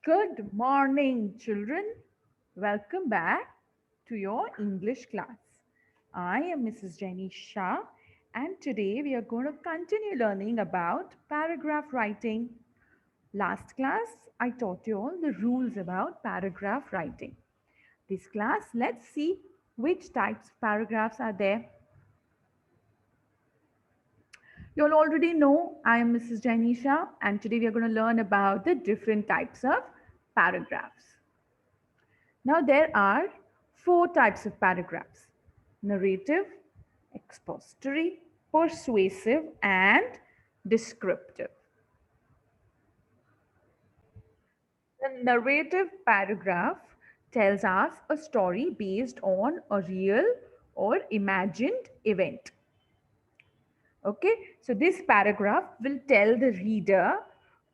Good morning, children. Welcome back to your English class. I am Mrs. Jenny Shah, and today we are going to continue learning about paragraph writing. Last class, I taught you all the rules about paragraph writing. This class, let's see which types of paragraphs are there. You all already know I am Mrs. Jenny Shah, and today we are going to learn about the different types of paragraphs. Now, there are four types of paragraphs: narrative, expository, persuasive, and descriptive. The narrative paragraph tells us a story based on a real or imagined event. Okay, so this paragraph will tell the reader,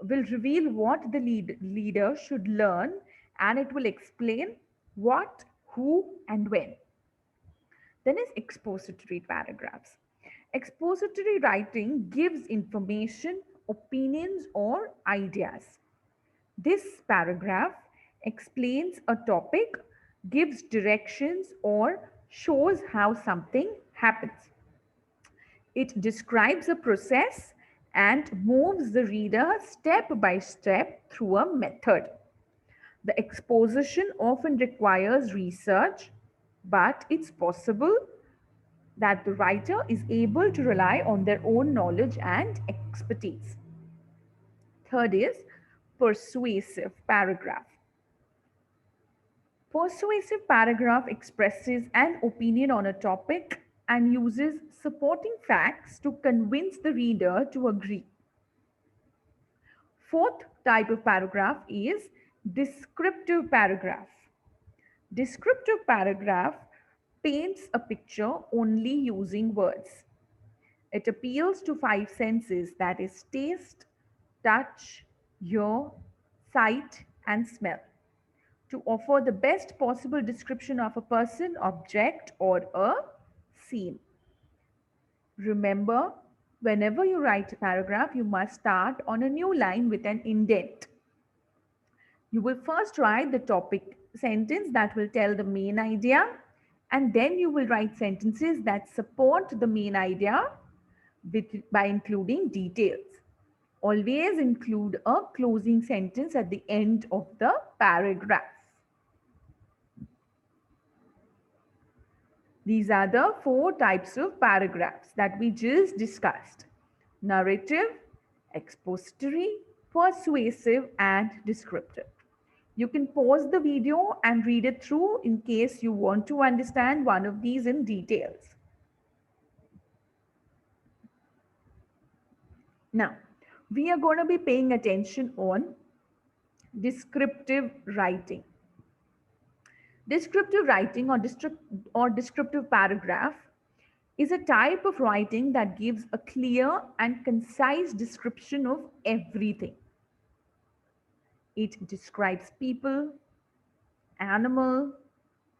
will reveal what the leader should learn, and it will explain what, who, and when. Then is expository paragraphs. Expository writing gives information, opinions, or ideas. This paragraph explains a topic, gives directions, or shows how something happens. It describes a process and moves the reader step by step through a method. The exposition often requires research, but it's possible that the writer is able to rely on their own knowledge and expertise. Third is persuasive paragraph. Persuasive paragraph expresses an opinion on a topic and uses supporting facts to convince the reader to agree. Fourth type of paragraph is descriptive paragraph. Descriptive paragraph paints a picture only using words. It appeals to five senses, that is taste, touch, hear, sight, and smell, to offer the best possible description of a person, object, or a scene. Remember, whenever you write a paragraph, you must start on a new line with an indent. You will first write the topic sentence that will tell the main idea, and then you will write sentences that support the main idea by including details. Always include a closing sentence at the end of the paragraph. These are the four types of paragraphs that we just discussed: narrative, expository, persuasive, and descriptive. You can pause the video and read it through in case you want to understand one of these in details. Now, we are going to be paying attention on descriptive writing. Descriptive writing or descriptive paragraph is a type of writing that gives a clear and concise description of everything. It describes people, animal,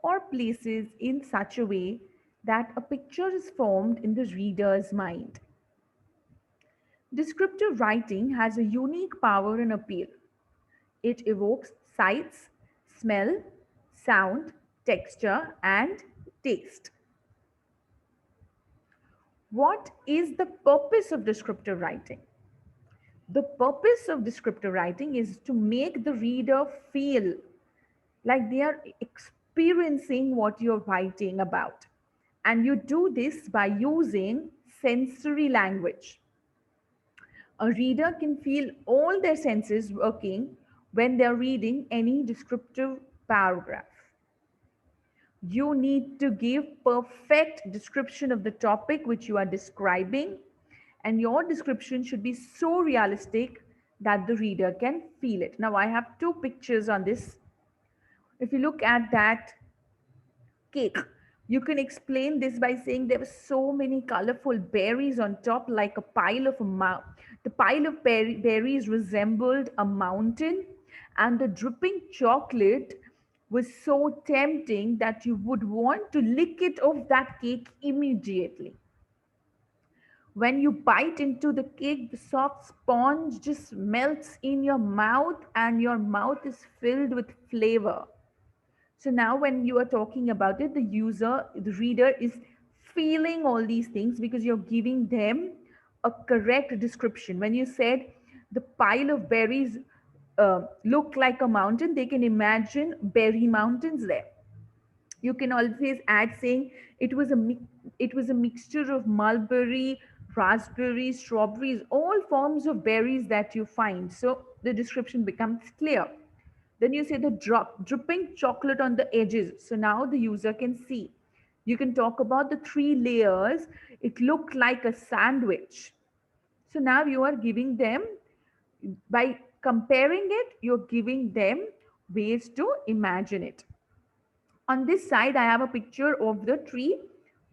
or places in such a way that a picture is formed in the reader's mind. Descriptive writing has a unique power and appeal. It evokes sights, smell, sound, texture, and taste. What is the purpose of descriptive writing? The purpose of descriptive writing is to make the reader feel like they are experiencing what you're writing about. And you do this by using sensory language. A reader can feel all their senses working when they're reading any descriptive paragraph. You need to give perfect description of the topic which you are describing, and your description should be so realistic that the reader can feel it. Now, I have two pictures on this. If you look at that cake, you can explain this by saying there were so many colorful berries on top, like a pile of the pile of berries resembled a mountain, and the dripping chocolate was so tempting that you would want to lick it off that cake immediately. When you bite into the cake, the soft sponge just melts in your mouth and your mouth is filled with flavor. So now when you are talking about it, the reader is feeling all these things because you're giving them a correct description. When you said the pile of berries look like a mountain, they can imagine berry mountains there. You can always add saying it was it was a mixture of mulberry, raspberries, strawberries, all forms of berries that you find. So the description becomes clear. Then you say the dripping chocolate on the edges. So now the user can see. You can talk about the three layers. It looked like a sandwich. So now you are giving them, by comparing it, you're giving them ways to imagine it. On this side, I have a picture of the tree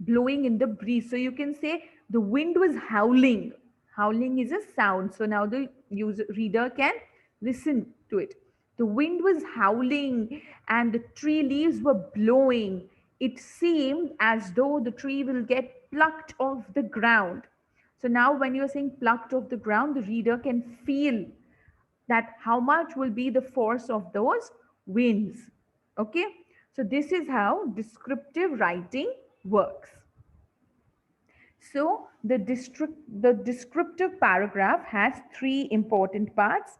blowing in the breeze. So you can say the wind was howling. Howling is a sound. So now the reader can listen to it. The wind was howling and the tree leaves were blowing. It seemed as though the tree will get plucked off the ground. So now when you're saying plucked off the ground, the reader can feel that how much will be the force of those winds. Okay, so this is how descriptive writing works. So the descriptive paragraph has three important parts.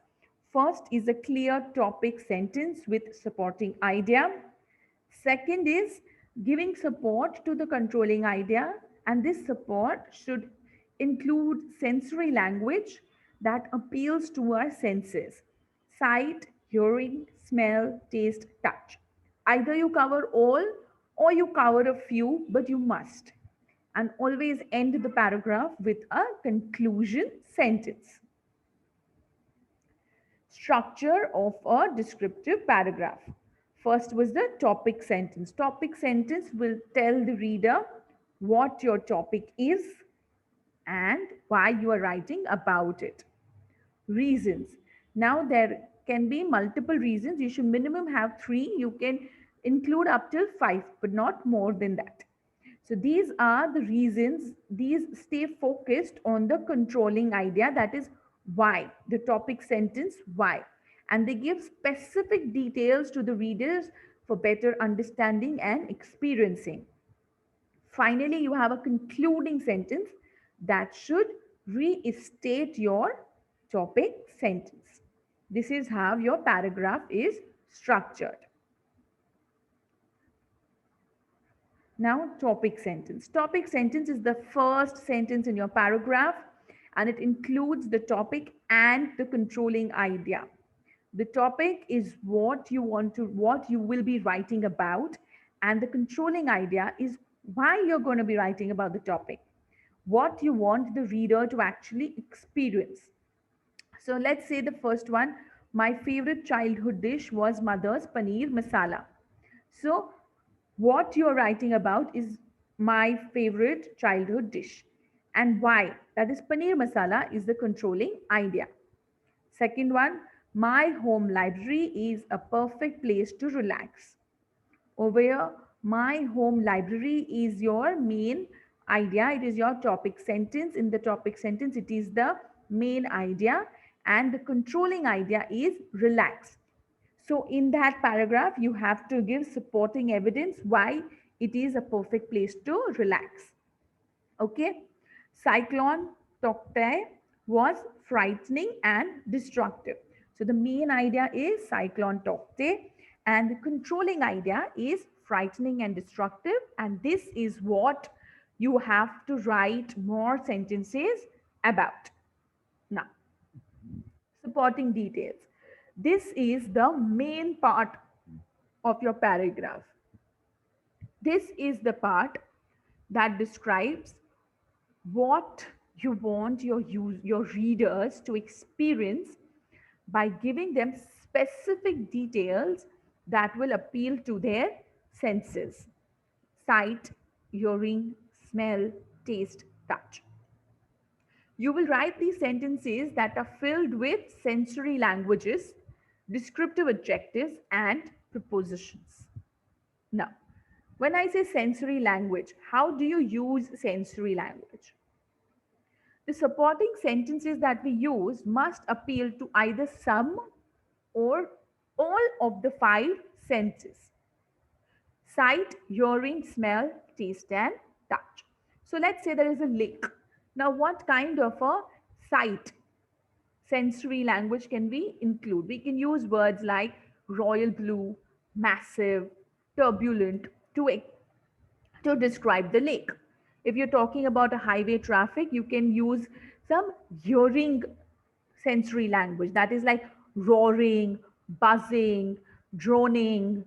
First is a clear topic sentence with supporting idea. Second is giving support to the controlling idea, and this support should include sensory language that appeals to our senses: sight, hearing, smell, taste, touch. Either you cover all or you cover a few, but you must. And always end the paragraph with a conclusion sentence. Structure of a descriptive paragraph. First was the topic sentence. Topic sentence will tell the reader what your topic is and why you are writing about it. Reasons. Now there can be multiple reasons. You should minimum have three. You can include up till five, but not more than that. So these are the reasons. These stay focused on the controlling idea, that is why, the topic sentence why. And they give specific details to the readers for better understanding and experiencing. Finally, you have a concluding sentence that should restate your topic sentence. This is how your paragraph is structured. Now, topic sentence. Topic sentence is the first sentence in your paragraph and it includes the topic and the controlling idea. The topic is what you will be writing about, and the controlling idea is why you're going to be writing about the topic, what you want the reader to actually experience. So let's say the first one, my favorite childhood dish was mother's paneer masala. So what you're writing about is my favorite childhood dish and why. That is paneer masala is the controlling idea. Second one, my home library is a perfect place to relax. Over here, my home library is your main idea. It is your topic sentence. In the topic sentence, it is the main idea, and the controlling idea is relax. So in that paragraph, you have to give supporting evidence why it is a perfect place to relax. Okay. Cyclone Toktai was frightening and destructive. So the main idea is Cyclone Toktai and the controlling idea is frightening and destructive. And this is what you have to write more sentences about. Now, supporting details. This is the main part of your paragraph. This is the part that describes what you want your readers to experience by giving them specific details that will appeal to their senses: sight, hearing, smell, taste, touch. You will write these sentences that are filled with sensory languages, descriptive adjectives, and prepositions. Now, when I say sensory language, how do you use sensory language? The supporting sentences that we use must appeal to either some or all of the five senses: sight, hearing, smell, taste, and touch. So let's say there is a lake. Now, what kind of a sight sensory language can we include? We can use words like royal blue, massive, turbulent to describe the lake. If you're talking about a highway traffic, you can use some hearing sensory language that is like roaring, buzzing, droning.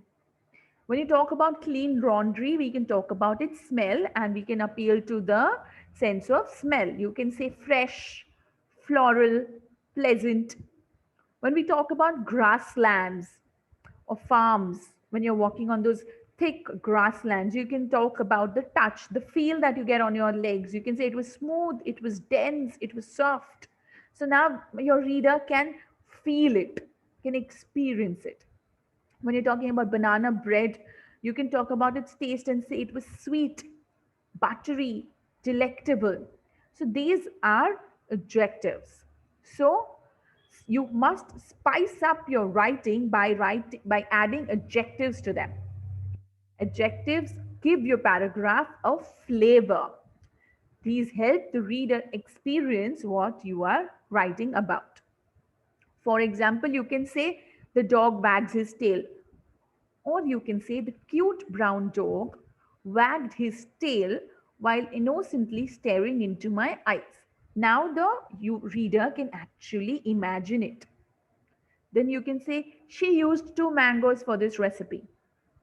When you talk about clean laundry, we can talk about its smell and we can appeal to the sense of smell. You can say fresh, floral, pleasant. When we talk about grasslands or farms, when you're walking on those thick grasslands, you can talk about the touch, the feel that you get on your legs. You can say it was smooth, it was dense, it was soft. So now your reader can feel it, can experience it. When you're talking about banana bread, you can talk about its taste and say it was sweet, buttery, delectable. So these are adjectives. So you must spice up your writing by adding adjectives to them. Adjectives give your paragraph a flavor. These help the reader experience what you are writing about. For example, you can say the dog wags his tail. Or you can say the cute brown dog wagged his tail while innocently staring into my eyes. Now the reader can actually imagine it. Then you can say she used two mangoes for this recipe.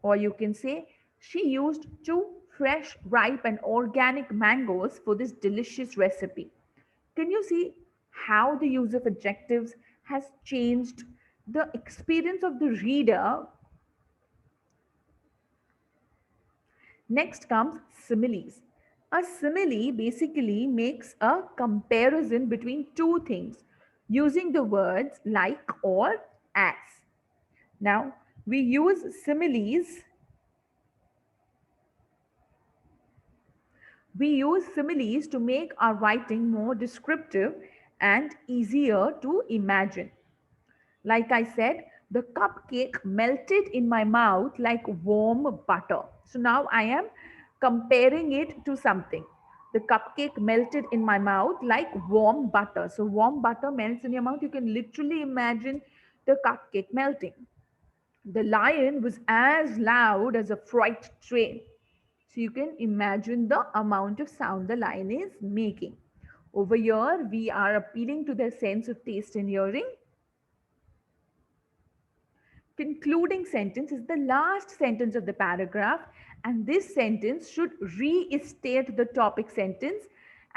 Or you can say she used two fresh, ripe, and organic mangoes for this delicious recipe. Can you see how the use of adjectives has changed the experience of the reader? Next comes similes. A simile basically makes a comparison between two things using the words like or as. Now, we use similes. We use similes to make our writing more descriptive and easier to imagine. Like I said, the cupcake melted in my mouth like warm butter. So now I am comparing it to something. The cupcake melted in my mouth like warm butter. So warm butter melts in your mouth. You can literally imagine the cupcake melting. The lion was as loud as a freight train. So you can imagine the amount of sound the lion is making. Over here, we are appealing to their sense of taste and hearing. Concluding sentence is the last sentence of the paragraph, and this sentence should restate the topic sentence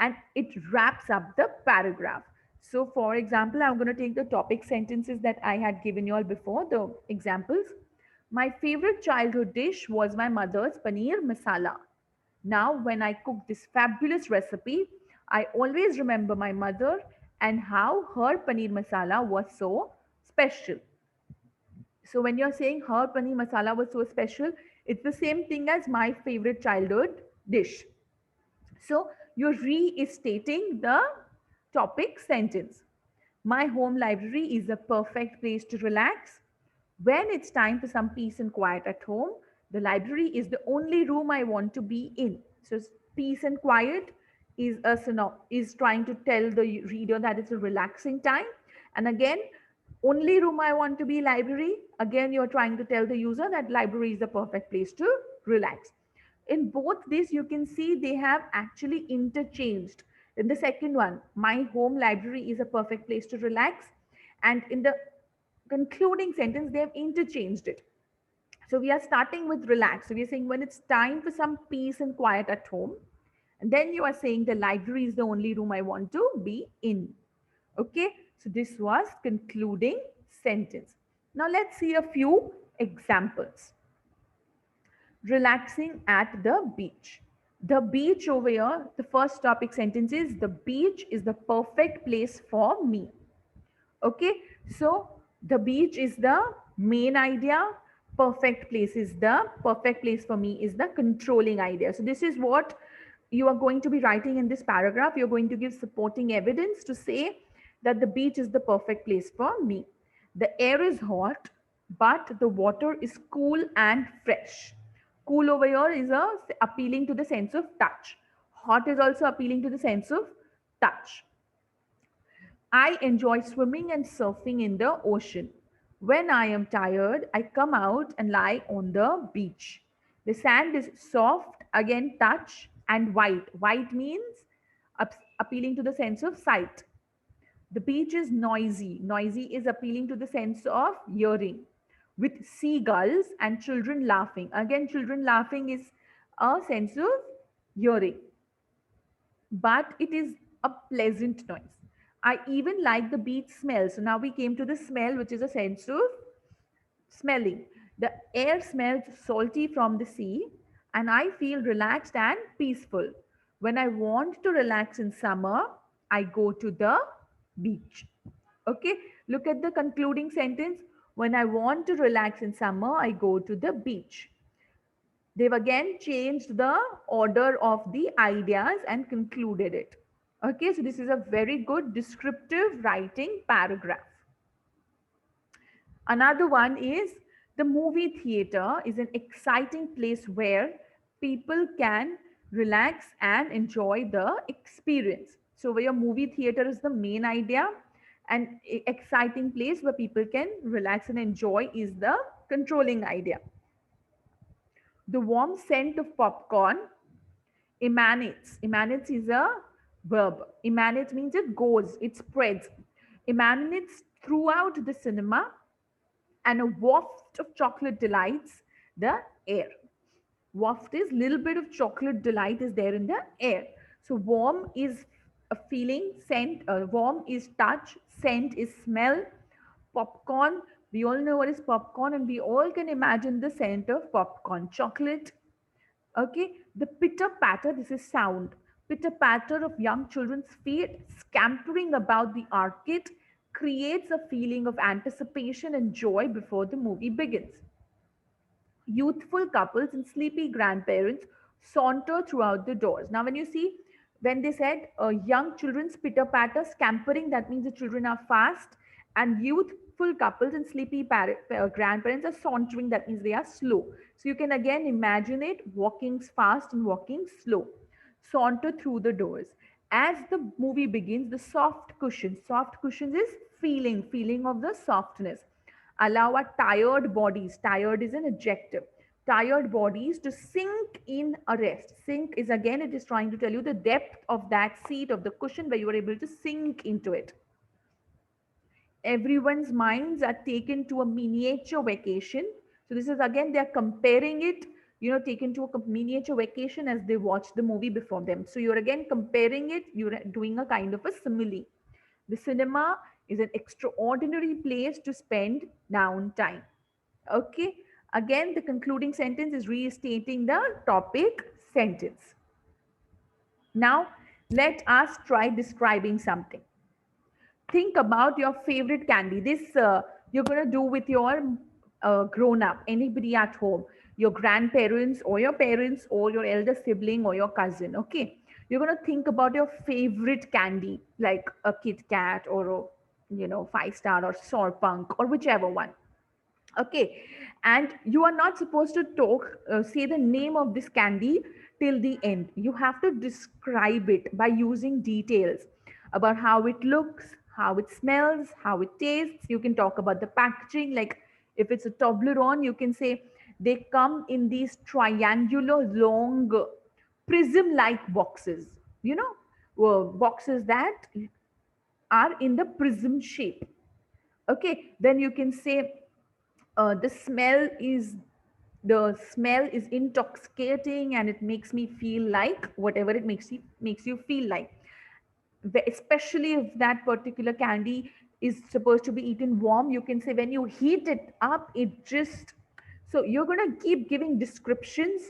and it wraps up the paragraph. So, for example, I'm going to take the topic sentences that I had given you all before, the examples. My favorite childhood dish was my mother's paneer masala. Now, when I cook this fabulous recipe, I always remember my mother and how her paneer masala was so special. So when you're saying her paneer masala was so special, it's the same thing as my favorite childhood dish. So you're restating the topic sentence. My home library is a perfect place to relax. When it's time for some peace and quiet at home, the library is the only room I want to be in. So peace and quiet is trying to tell the reader that it's a relaxing time. And again, only room I want to be library. Again, you're trying to tell the user that library is the perfect place to relax. In both these, you can see they have actually interchanged. In the second one, my home library is a perfect place to relax. And in the concluding sentence, they have interchanged it. So we are starting with relax. So we are saying when it's time for some peace and quiet at home. And then you are saying the library is the only room I want to be in. Okay, so this was concluding sentence. Now let's see a few examples. Relaxing at the beach. The beach over here, the first topic sentence is the beach is the perfect place for me. Okay, so the beach is the main idea. Perfect place for me is the controlling idea. So this is what you are going to be writing in this paragraph, you're going to give supporting evidence to say that the beach is the perfect place for me. The air is hot, but the water is cool and fresh. Cool over here is appealing to the sense of touch. Hot is also appealing to the sense of touch. I enjoy swimming and surfing in the ocean. When I am tired, I come out and lie on the beach. The sand is soft, again, touch, and white. White means appealing to the sense of sight. The beach is noisy. Noisy is appealing to the sense of hearing, with seagulls and children laughing. Again, children laughing is a sense of hearing, but it is a pleasant noise. I even like the beach smell. So now we came to the smell, which is a sense of smelling. The air smells salty from the sea, and I feel relaxed and peaceful. When I want to relax in summer, I go to the beach. Okay, look at the concluding sentence. When I want to relax in summer, I go to the beach. They've again changed the order of the ideas and concluded it. Okay, so this is a very good descriptive writing paragraph. Another one is the movie theater is an exciting place where people can relax and enjoy the experience. So, where your movie theater is the main idea, and exciting place where people can relax and enjoy is the controlling idea. The warm scent of popcorn emanates. Emanates is a verb. Emanates means it goes, it spreads. Emanates throughout the cinema, and a waft of chocolate delights the air. Waft is little bit of chocolate delight is there in the air. So warm is a feeling, scent. Warm is touch, scent is smell. Popcorn, we all know what is popcorn, and we all can imagine the scent of popcorn. Chocolate. Okay, the pitter patter, this is sound. Pitter patter of young children's feet scampering about the arcade creates a feeling of anticipation and joy before the movie begins. Youthful couples and sleepy grandparents saunter throughout the doors. Now, when you see, when they said young children's pitter patter, scampering, that means the children are fast, and youthful couples and sleepy grandparents are sauntering, that means they are slow. So, you can again imagine it walking fast and walking slow, saunter through the doors. As the movie begins, the soft cushions is feeling of the softness, allow our tired bodies, tired is an adjective, tired bodies to sink in a rest. Sink is again, it is trying to tell you the depth of that seat of the cushion where you are able to sink into it. Everyone's minds are taken to a miniature vacation. So this is again, they are comparing it, taken to a miniature vacation as they watch the movie before them. So you're again comparing it, you're doing a kind of a simile. The cinema is an extraordinary place to spend downtime. Okay. Again, the concluding sentence is restating the topic sentence. Now, let us try describing something. Think about your favorite candy. This you're going to do with your grown up, anybody at home, your grandparents or your parents or your elder sibling or your cousin. Okay. You're going to think about your favorite candy, like a Kit Kat or a, 5 star or Sour Punk or whichever one. Okay, and you are not supposed to say the name of this candy till the end. You have to describe it by using details about how it looks, how it smells, how it tastes. You can talk about the packaging, like if it's a Toblerone, you can say they come in these triangular long prism like boxes, boxes that are in the prism shape. Okay, then you can say the smell is intoxicating and it makes me feel like whatever it makes you feel like. Especially if that particular candy is supposed to be eaten warm, you can say when you heat it up, it just, so you're going to keep giving descriptions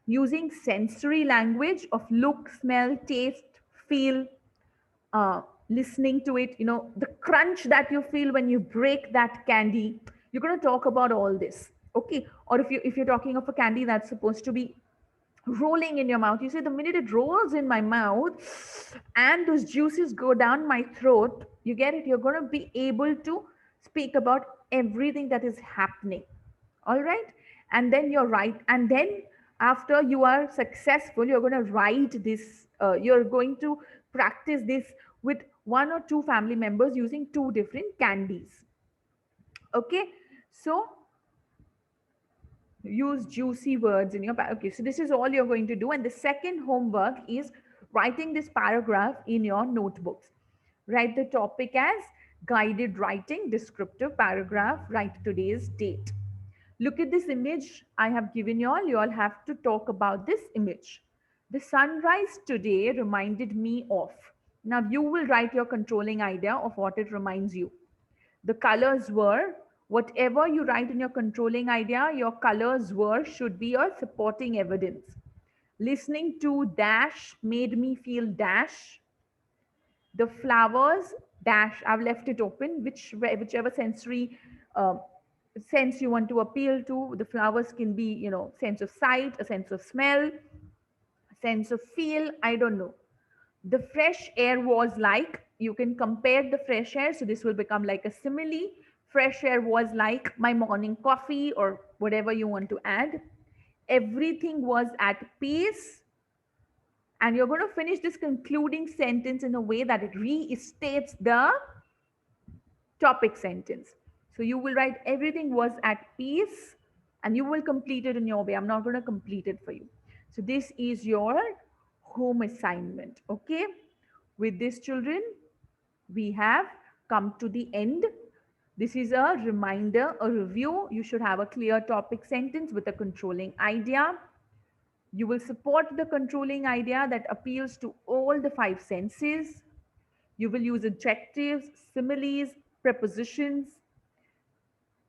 using sensory language of look, smell, taste, feel, listening to it, the crunch that you feel when you break that candy. You're going to talk about all this. Okay. Or if you're talking of a candy that's supposed to be rolling in your mouth. You say, the minute it rolls in my mouth and those juices go down my throat, you get it? You're going to be able to speak about everything that is happening. All right. And then you're right. And then after you are successful, you're going to write this, you're going to practice this with one or two family members using two different candies. Okay. So use juicy words in your okay, so this is all you're going to do, and the second homework is writing this paragraph in your notebooks. Write the topic as guided writing, descriptive paragraph, write today's date. Look at this image I have given you all have to talk about this image. The sunrise today reminded me of. Now you will write your controlling idea of what it reminds you. The colors were, whatever you write in your controlling idea, your colors were should be your supporting evidence. Listening to dash made me feel dash. The flowers dash, I've left it open, whichever sensory uh, sense you want to appeal to. The flowers can be, sense of sight, a sense of smell, a sense of feel, I don't know. The fresh air was like, you can compare the fresh air, so this will become like a simile. Fresh air was like my morning coffee, or whatever you want to add. Everything was at peace. And you're going to finish this concluding sentence in a way that it restates the topic sentence. So you will write everything was at peace, and you will complete it in your way. I'm not going to complete it for you. So this is your home assignment. Okay. With this, children, we have come to the end. This is a reminder, a review. You should have a clear topic sentence with a controlling idea. You will support the controlling idea that appeals to all the five senses. You will use adjectives, similes, prepositions,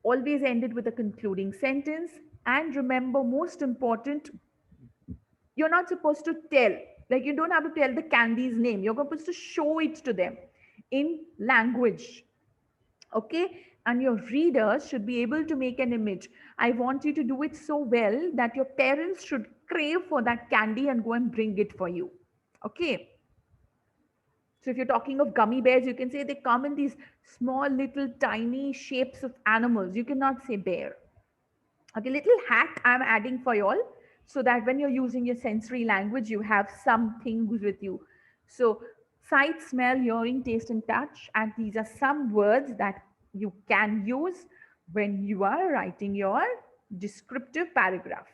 always ended with a concluding sentence. And remember, most important, you're not supposed to tell. Like, you don't have to tell the candy's name. You're supposed to show it to them in language. Okay? And your readers should be able to make an image. I want you to do it so well that your parents should crave for that candy and go and bring it for you. Okay? So if you're talking of gummy bears, you can say they come in these small, little, tiny shapes of animals. You cannot say bear. Okay, little hack I'm adding for you all, so that when you're using your sensory language, you have some things with you. So sight, smell, hearing, taste, and touch. And these are some words that you can use when you are writing your descriptive paragraph.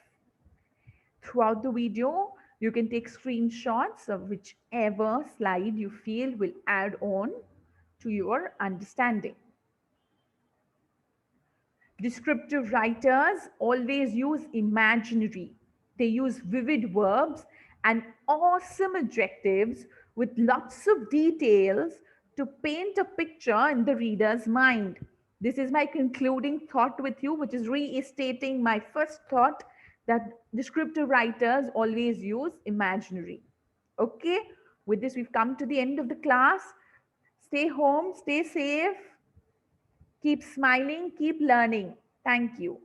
Throughout the video, you can take screenshots of whichever slide you feel will add on to your understanding. Descriptive writers always use imaginary. They use vivid verbs and awesome adjectives with lots of details to paint a picture in the reader's mind. This is my concluding thought with you, which is restating my first thought that descriptive writers always use imaginary. Okay, with this, we've come to the end of the class. Stay home, stay safe, keep smiling, keep learning. Thank you.